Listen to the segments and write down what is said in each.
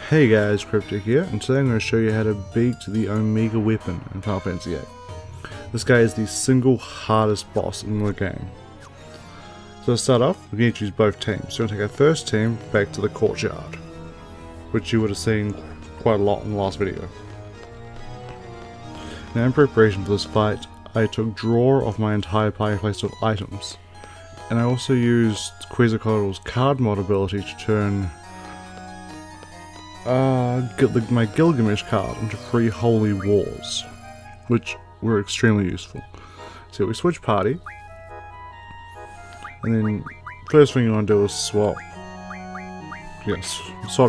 Hey guys, Cryptic here, and today I'm going to show you how to beat the Omega weapon in Final Fantasy VIII. This guy is the single hardest boss in the game. So to start off, we're going to choose both teams. So we're going to take our first team back to the courtyard, which you would have seen quite a lot in the last video. Now in preparation for this fight, I took draw of my entire party playstyle items, and I also used Quetzalcoatl's card mod ability to turn my Gilgamesh card into 3 holy wars, which were extremely useful. So we switch party, and then first thing you want to do is swap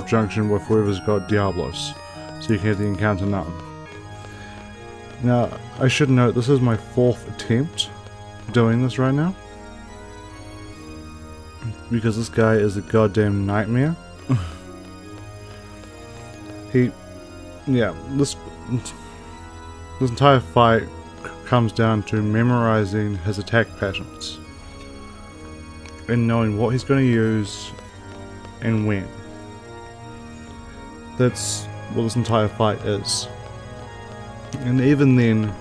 junction with whoever's got Diablos, so you can have the encounter none. Now I should note this is my 4th attempt doing this right now, because this guy is a goddamn nightmare. This entire fight comes down to memorizing his attack patterns and knowing what he's going to use and when. That's what this entire fight is. And even then,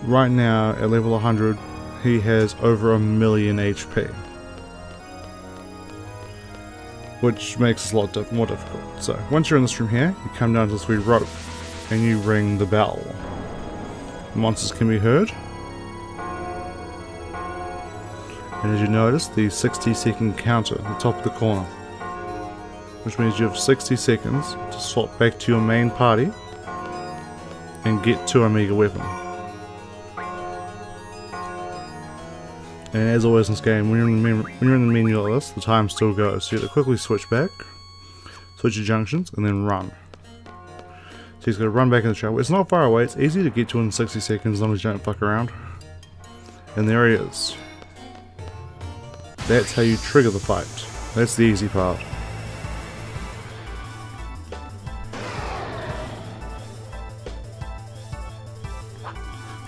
right now at level 100, he has over 1,000,000 HP. Which makes it a lot more difficult. So, once you're in this room here, you come down to this wee rope, and you ring the bell. Monsters can be heard. And as you notice, the 60-second counter at the top of the corner. Which means you have 60 seconds to swap back to your main party, and get to Omega weapon. And as always in this game, when you're in the menu like this, the time still goes. So you have to quickly switch back, switch your junctions, and then run. So he's going to run back in the shower. It's not far away, it's easy to get to in 60 seconds as long as you don't fuck around. And there he is. That's how you trigger the fight. That's the easy part.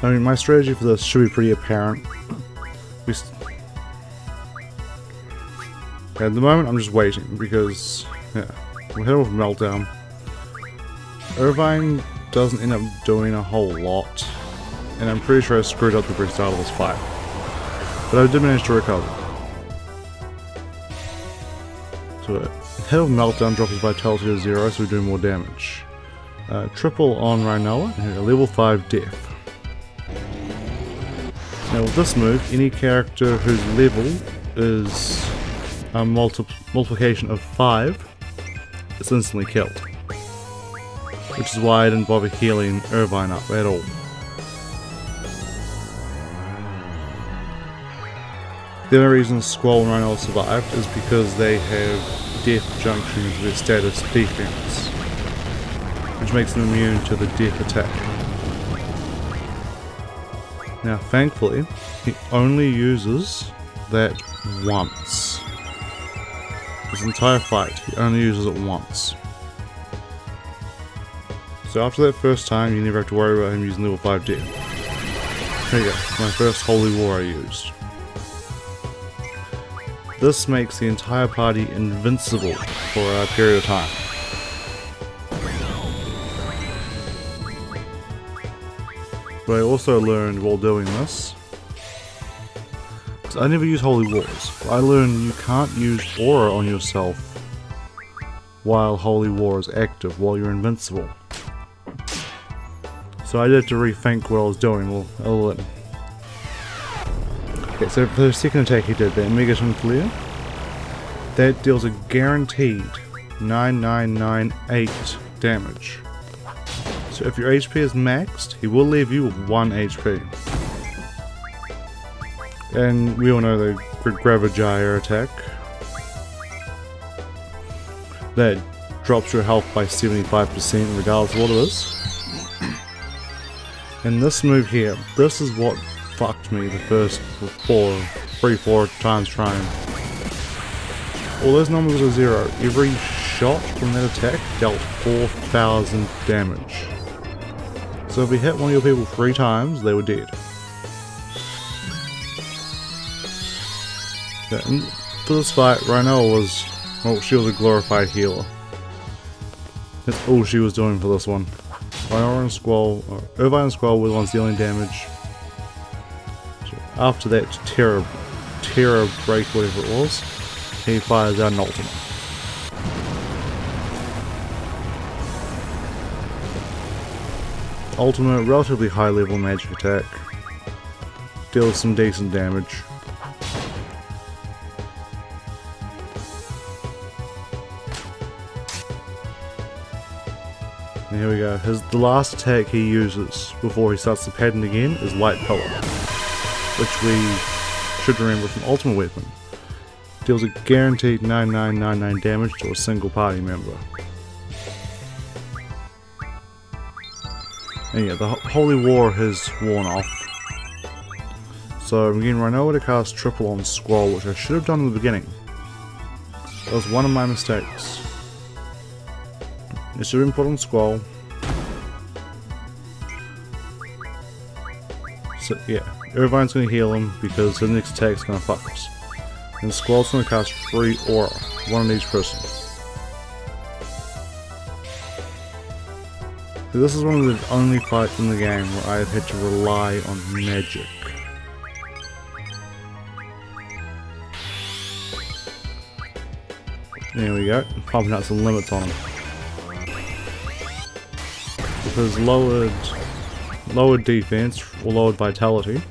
I mean, my strategy for this should be pretty apparent. At the moment, I'm just waiting because, we're heading with Meltdown. Irvine doesn't end up doing a whole lot, and I'm pretty sure I screwed up the very start of this fight. But I did manage to recover. So, head of Meltdown drops his vitality to 0, so we do more damage. Triple on Rhinoa, and a level 5 death. Now with this move, any character whose level is a multiplication of 5 is instantly killed. Which is why I didn't bother healing Irvine up at all. The only reason Squall and Rhino survived is because they have death junction with their status defense, which makes them immune to the death attack. Now thankfully, he only uses that once. This entire fight, he only uses it once. So after that first time, you never have to worry about him using level 5 death. There you go, my first holy war I used. This makes the entire party invincible for a period of time. But I also learned while doing this, because I never use Holy Wars, but I learned you can't use Aura on yourself while Holy War is active, while you're invincible. So I did to rethink what I was doing. Well, I'll let. Okay, so for the second attack he did, that Megaton Flare, that deals a guaranteed 9998 damage. So if your HP is maxed, he will leave you with 1 HP. And we all know the Gravajaya attack. That drops your health by 75% regardless of what it is. And this move here, this is what fucked me the first 3-4 times trying. All those numbers are 0. Every shot from that attack dealt 4,000 damage. So if we hit one of your people 3 times, they were dead. Yeah, and for this fight, Rhinoa was, well, she was a glorified healer. That's all she was doing for this one. Irvine and Squall were the ones dealing damage. So after that Terror break, whatever it was, he fires out an ultimate. Ultimate, relatively high level magic attack. Deals some decent damage. And here we go. The last attack he uses before he starts the pattern again is Light Pillar, which we should remember from Ultimate Weapon. Deals a guaranteed 9999 damage to a single party member. And yeah, the Holy War has worn off. So again, I know where to cast triple on Squall, which I should have done in the beginning. That was one of my mistakes. It should have been put on Squall. So yeah, Irvine's going to heal him because his next attack is going to fuck us. And Squall's going to cast free aura, one on each person. So this is one of the only fights in the game where I have had to rely on magic. There we go, pumping out some limits on him. Because lowered defense or lowered vitality,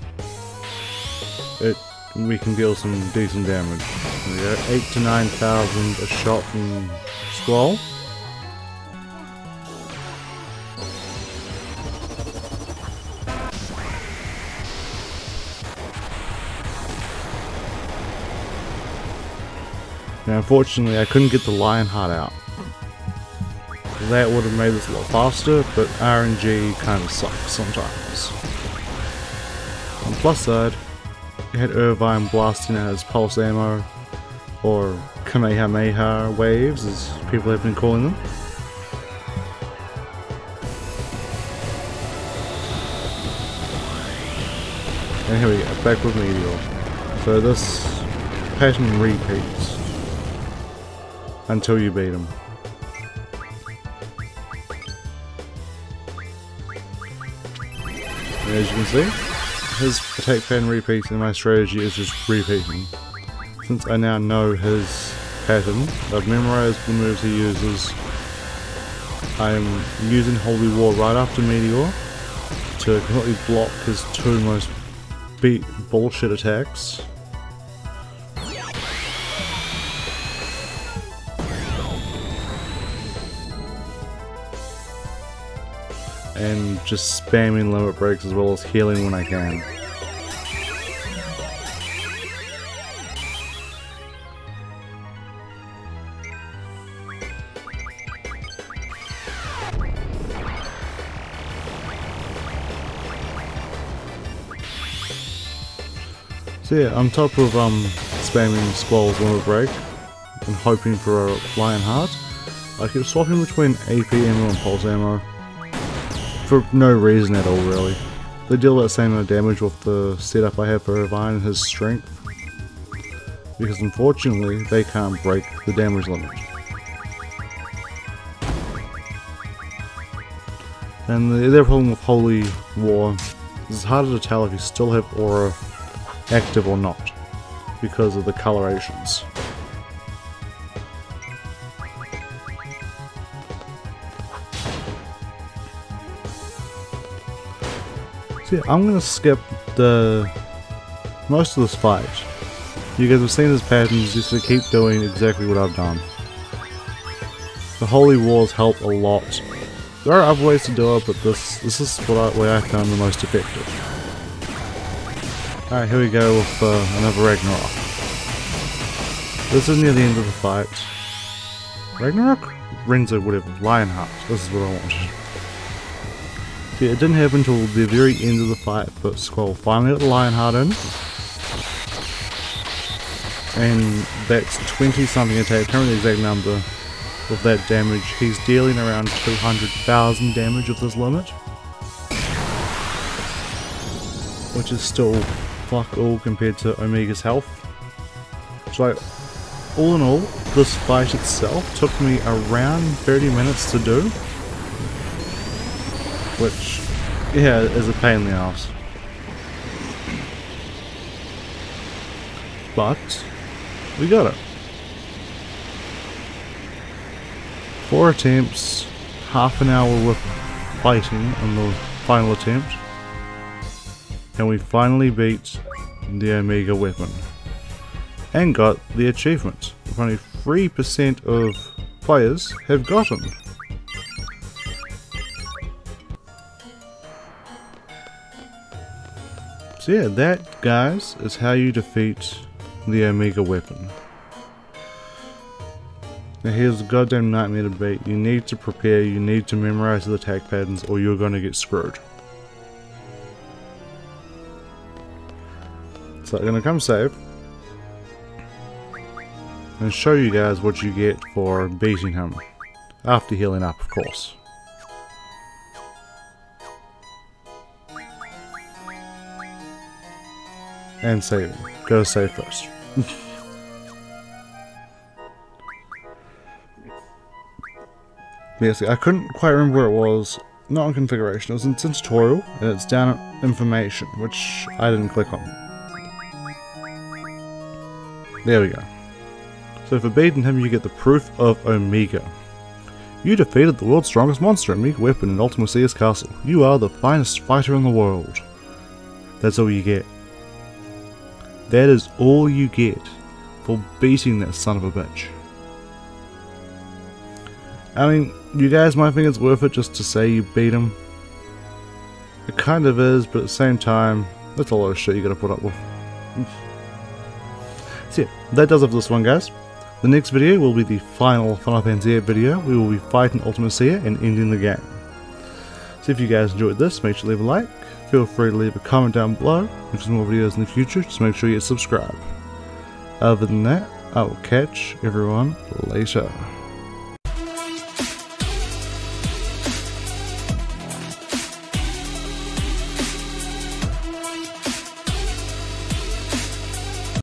we can deal some decent damage. There we go, 8,000 to 9,000 a shot from Squall. Now unfortunately I couldn't get the Lionheart out. That would have made this a lot faster, but RNG kind of sucks sometimes. On the plus side, you had Irvine blasting out his pulse ammo, or Kamehameha waves as people have been calling them. And here we go, back with Meteor. So this pattern repeats until you beat him. And as you can see, his attack pattern repeats and my strategy is just repeating. Since I now know his pattern, I've memorized the moves he uses, I'm using Holy War right after Meteor to completely block his two most bullshit attacks. And just spamming limit breaks as well as healing when I can. So yeah, on top of spamming Squall's limit break and hoping for a Lionheart, I keep swapping between AP ammo and pulse ammo. For no reason at all, really. They deal that same amount of damage with the setup I have for Irvine and his strength. Because unfortunately, they can't break the damage limit. And the other problem with Holy War is it's harder to tell if you still have aura active or not, because of the colorations. So yeah, I'm gonna skip most of this fight. You guys have seen his patterns, just to keep doing exactly what I've done. The Holy Wars help a lot. There are other ways to do it, but this is what I found the most effective. Alright, here we go with another Ragnarok. This is near the end of the fight. Ragnarok? Renzo, whatever. Lionheart. This is what I wanted. Yeah, it didn't happen until the very end of the fight, but Squall finally got the Lionheart in. And that's 20 something attack, can't remember the exact number of that damage. He's dealing around 200,000 damage of this limit. Which is still fuck all compared to Omega's health. So like, all in all, this fight itself took me around 30 minutes to do, which, yeah, is a pain in the ass. But we got it. 4 attempts, half an hour with fighting on the final attempt, and we finally beat the Omega weapon and got the achievement, which only 3% of players have gotten. So yeah, that, guys, is how you defeat the Omega weapon. Now here's a goddamn nightmare to beat. You need to prepare, you need to memorize the attack patterns, or you're gonna get screwed. So I'm gonna come save and show you guys what you get for beating him, after healing up, of course. And saving. Go save first. Yes, I couldn't quite remember where it was. Not in configuration, it was in tutorial, and it's down at information, which I didn't click on. There we go. So for beating him, you get the Proof of Omega. You defeated the world's strongest monster, Omega weapon in Ultima Sea's castle. You are the finest fighter in the world. That's all you get. That is all you get for beating that son of a bitch. I mean, you guys might think it's worth it just to say you beat him. It kind of is, but at the same time, that's a lot of shit you gotta put up with. So yeah, that does it for this one, guys. The next video will be the final Final Fantasy VIII video. We will be fighting Ultima Sea and ending the game. So if you guys enjoyed this, make sure to leave a like. Feel free to leave a comment down below. If there's more videos in the future, just make sure you subscribe. Other than that, I will catch everyone later.